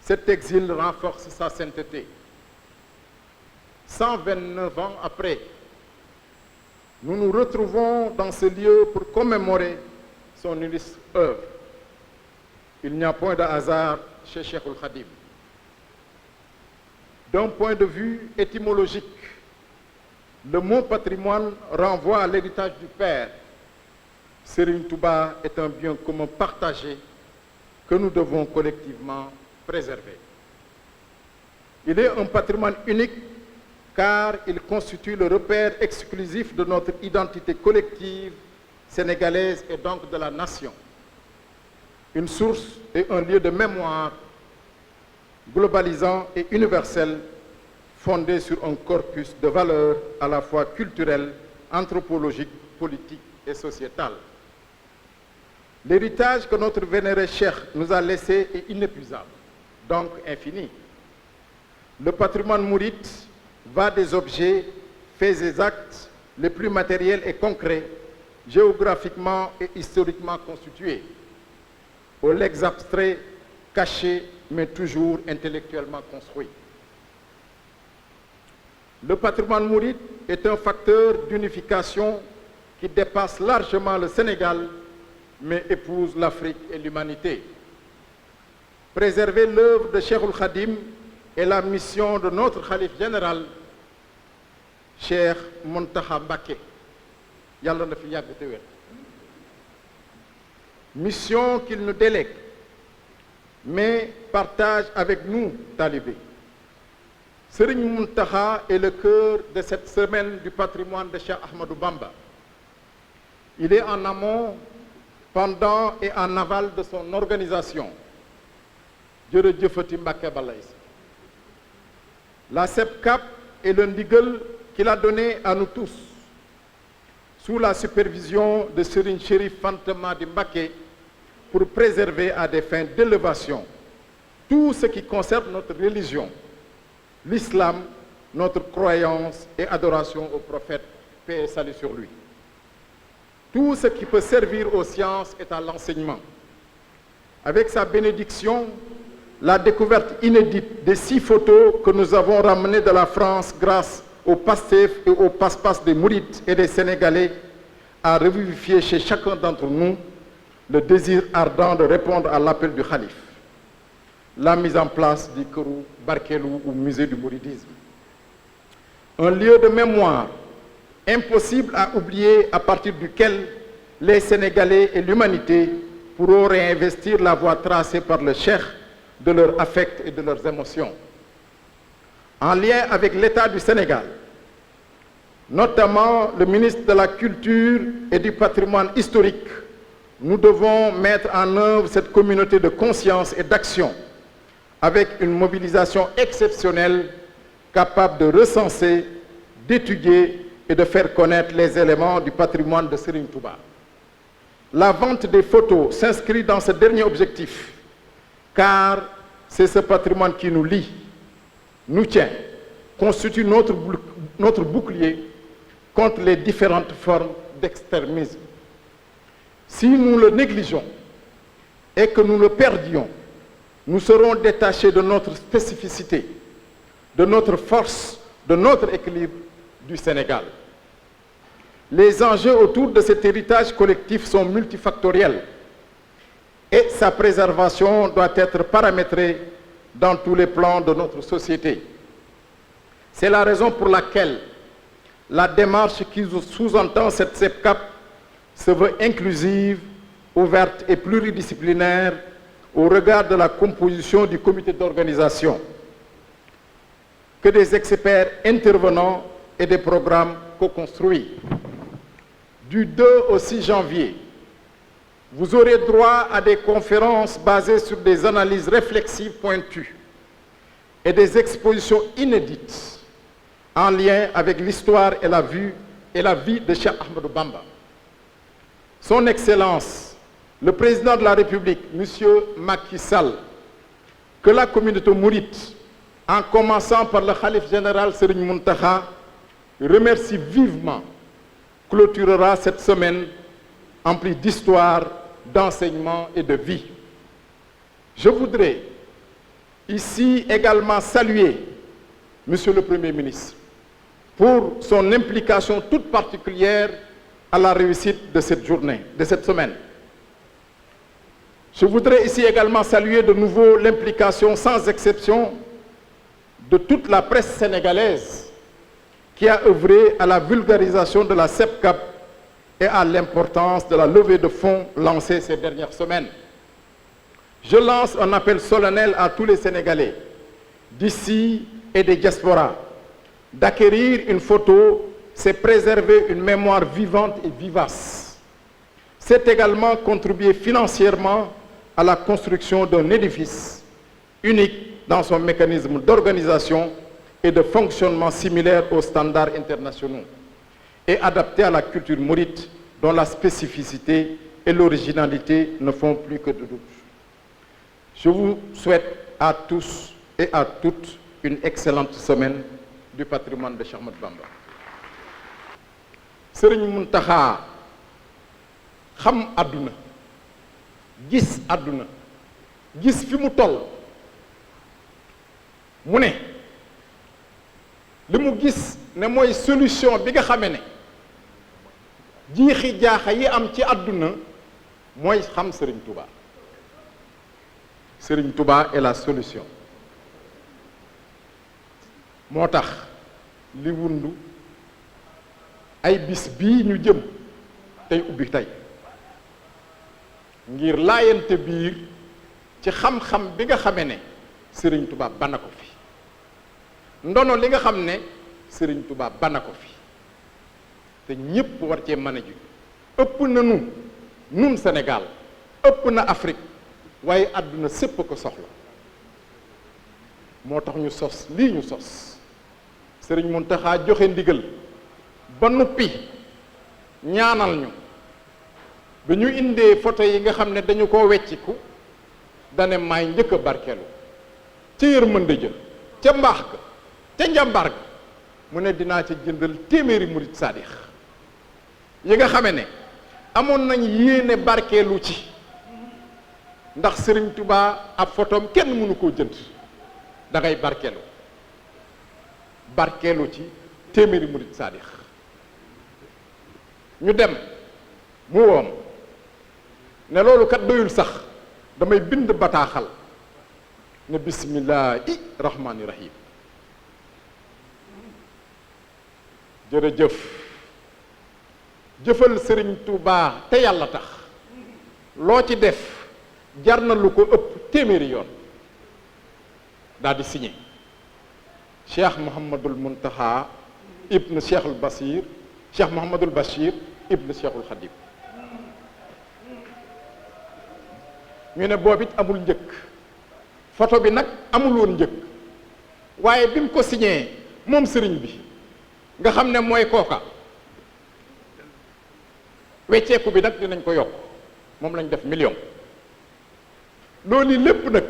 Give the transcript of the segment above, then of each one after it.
Cet exil renforce sa sainteté. 129 ans après, nous nous retrouvons dans ce lieu pour commémorer son illustre œuvre. Il n'y a point de hasard chez Cheikhoul Khadim. D'un point de vue étymologique, le mot patrimoine renvoie à l'héritage du Père. Serigne Touba est un bien commun partagé que nous devons collectivement préserver. Il est un patrimoine unique car il constitue le repère exclusif de notre identité collective sénégalaise et donc de la nation. Une source et un lieu de mémoire globalisant et universel fondé sur un corpus de valeurs à la fois culturelles, anthropologiques, politiques et sociétales. L'héritage que notre vénéré Cheikh nous a laissé est inépuisable, donc infini. Le patrimoine mouride va des objets, faits et actes les plus matériels et concrets, géographiquement et historiquement constitués, aux legs abstraits, cachés, mais toujours intellectuellement construits. Le patrimoine mouride est un facteur d'unification qui dépasse largement le Sénégal, mais épouse l'Afrique et l'humanité. Préserver l'œuvre de Cheikhoul Khadim est la mission de notre khalife général, Cheikh Mountakha Mbacké. Yàlla na fi yàgg te wér. Mission qu'il nous délègue, mais partage avec nous, talibés. Serigne Mountakha est le cœur de cette semaine du patrimoine de Cheikh Ahmadou Bamba. Il est en amont, pendant et en aval de son organisation. Jërëjëfati Mbacké Balaye. La SEPCAP est le ndigal qu'il a donné à nous tous, sous la supervision de Serigne Chérif Fanta Madi Mbacké, pour préserver à des fins d'élévation tout ce qui concerne notre religion, l'islam, notre croyance et adoration au prophète, paix et salut sur lui. Tout ce qui peut servir aux sciences et à l'enseignement. Avec sa bénédiction, la découverte inédite des 6 photos que nous avons ramenées de la France grâce au PASTEF et au passe-passe des Mourides et des Sénégalais a revivifié chez chacun d'entre nous le désir ardent de répondre à l'appel du Khalife. La mise en place du Kerou Barkelou ou musée du mouridisme. Un lieu de mémoire impossible à oublier à partir duquel les Sénégalais et l'humanité pourront réinvestir la voie tracée par le Cheikh de leur affect et de leurs émotions. En lien avec l'État du Sénégal, notamment le ministre de la Culture et du Patrimoine historique, nous devons mettre en œuvre cette communauté de conscience et d'action avec une mobilisation exceptionnelle capable de recenser, d'étudier et de faire connaître les éléments du patrimoine de Serigne Touba. La vente des photos s'inscrit dans ce dernier objectif, car c'est ce patrimoine qui nous lie, nous tient, constitue notre bouclier contre les différentes formes d'extrémisme. Si nous le négligeons et que nous le perdions, nous serons détachés de notre spécificité, de notre force, de notre équilibre du Sénégal. Les enjeux autour de cet héritage collectif sont multifactoriels et sa préservation doit être paramétrée dans tous les plans de notre société. C'est la raison pour laquelle la démarche qui sous-entend cette SEPCAP se veut inclusive, ouverte et pluridisciplinaire au regard de la composition du comité d'organisation, que des experts intervenants et des programmes co-construits. Du 2 au 6 janvier, vous aurez droit à des conférences basées sur des analyses réflexives pointues et des expositions inédites en lien avec l'histoire et la vie de Cheikh Ahmadou Bamba. Son Excellence, le Président de la République, M. Macky Sall, que la communauté mouride, en commençant par le khalife général Serigne Mountakha, remercie vivement, clôturera cette semaine emplie d'histoire, d'enseignement et de vie. Je voudrais ici également saluer Monsieur le Premier ministre pour son implication toute particulière à la réussite de cette journée, de cette semaine. Je voudrais ici également saluer de nouveau l'implication sans exception de toute la presse sénégalaise qui a œuvré à la vulgarisation de la SEPCAP et à l'importance de la levée de fonds lancée ces dernières semaines. Je lance un appel solennel à tous les Sénégalais d'ici et des diasporas d'acquérir une photo, c'est préserver une mémoire vivante et vivace. C'est également contribuer financièrement à la construction d'un édifice unique dans son mécanisme d'organisation et de fonctionnement similaire aux standards internationaux et adapté à la culture mouride dont la spécificité et l'originalité ne font plus que de doute. Je vous souhaite à tous et à toutes une excellente semaine du patrimoine de Cheikh Ahmadou Bamba. Serigne Mountakha xam àdduna gis àdduna gis fi mu toll mu ne li mu gis ne mooy solution bi nga xamee ne jiixi jaaxa yi am ci àdduna mooy xam Serigne Touba. Serigne Touba est la solution. moo tax li wundu ay bis bii ñu jëm tey ubbi tey ngir laayante biir ci xam-xam bi nga xamee ne Serigne Touba bana ko fi ndono li nga xam ne Serigne Touba bana ko fi te ñépp war cee mën a ji ëpp na nun Sénégal ëpp na Afrique waaye àdduna sépp ko soxla moo tax ñu sos lii ñu sos Serigne Mountakha joxe ndigal ba noppi ñaanal ñu ba ñu indee photo yi nga xam ne dañu ko wecciku dane maay njëkk a barkeelu ca yërmande ja ca mbaax ga ca njàmbaar ga mu ne dinaa ca jëndal téeméeri murit saadix yi nga xame ne amoon nañ yéene barkeelu ci ndax Serigne Touba ab photom kenn mënu koo jënd da ngay barkeelu ci téeméeri murit saadix ñu dem mu woom ne loolu kat doyul sax damay bind bataaxal ne bismillahi rahmani rahim jërëjëf jëfal Serigne Touba te yàlla tax loo ci def jar na lu ko ëpp téeméeri yoon daal di signé Cheikh Mouhamadul Mountakha ibn Cheikhul Basir Cheikh Mouhamadul Bachir ibn Cheikhul Khadim ñu ne boobu it amul njëkk photo bi nag amul woon njëkk waaye bi mu ko signé moom sëriñ bi nga xam ne mooy kooka wecceeku bi nag dinañ ko yokk moom lañ def million loolu lépp nag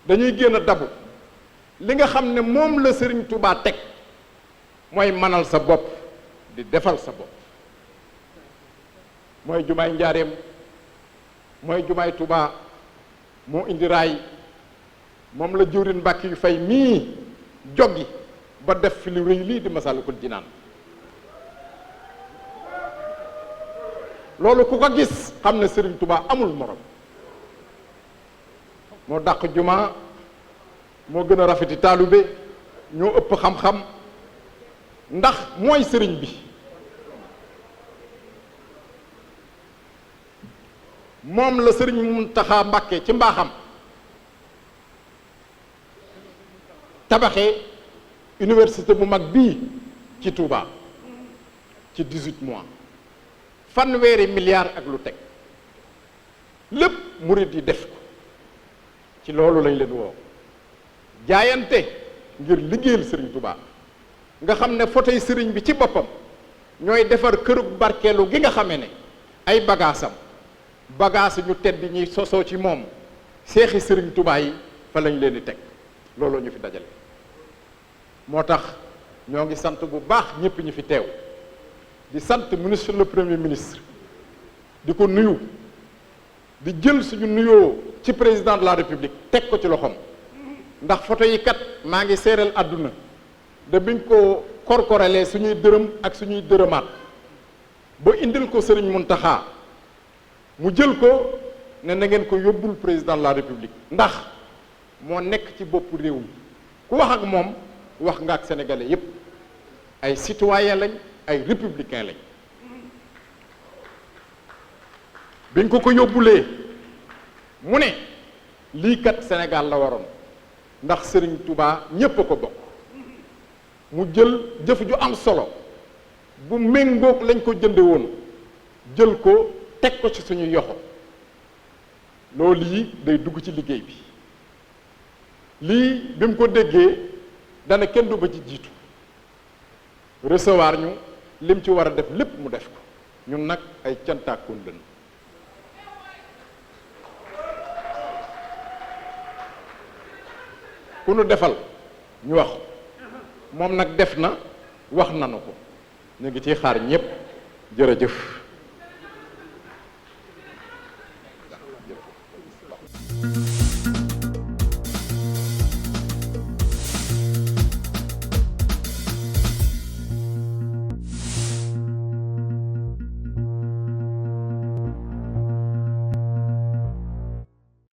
dañuy génn a dabu li nga xam ne moom la Serigne Touba teg mooy manal sa bopp di defal sa bopp mooy jumaay njaareem mooy jumaay Touba moo indi raay moom la jëwrin Mbàkke yu fay mii joggi ba def fi lu rëy lii di Masaalikul Jinaan loolu ku ko gis xam ne Serigne Touba amul morom moo dàq juma moo gën a rafeti taalube ñoo ëpp xam-xam ndax mooy sëriñ bi moom la Sëriñ Muntaxa Mbàkke ci mbaaxam tabaxee université bu mag bii ci Touba ci 18 mois fanweeri milliards ak lu teg lépp murit yi def ko ci loolu lañ leen woo jaayante ngir liggéeyal Sëriñ Touba nga xam ne photo yi sëriñ bi ci boppam ñooy defar kërug barkeelu gi nga xamee ne ay bagaasam bagaas ñu tedd ñi sosoo ci moom seexi Sëriñ Touba yi fa lañ leen di teg looloo ñu fi dajale moo tax ñoo ngi sant bu baax ñëpp ñu fi teew di sant ministre le premier ministre di ko nuyu di jël suñu nuyoo ci président de la république teg ko ci loxoom ndax photo yi kat maa ngi seeral àdduna de biñ ko korkorelee suñuy dërëm ak suñuy dërëmaat ba indil ko Sëriñ Muntaxa mu jël ko ne na ngeen ko yóbbul président de la république ndax moo nekk ci boppu réew mi ku wax ak moom wax nga ak sénégalais yépp ay citoyen lañ ay républicain lañ biñ ko yóbbulee mu ne lii kat Sénégal la waroon ndax Sëriñ Touba ñépp a ko bokk mu jël jëf ju am solo bu méngoog lañ ko jënde woon jël ko teg ko ci suñu yoxo loolu yi day dugg ci liggéey bi lii bi mu ko déggee dana kenn du ba ci jiitu recevoir ñu lim ci war a def lépp mu def ko ñun nag ay cantaakoon lañu ku nu defal ñu wax moom nag def na wax nanu ko ñu ngi ciy xaar ñépp jërëjëf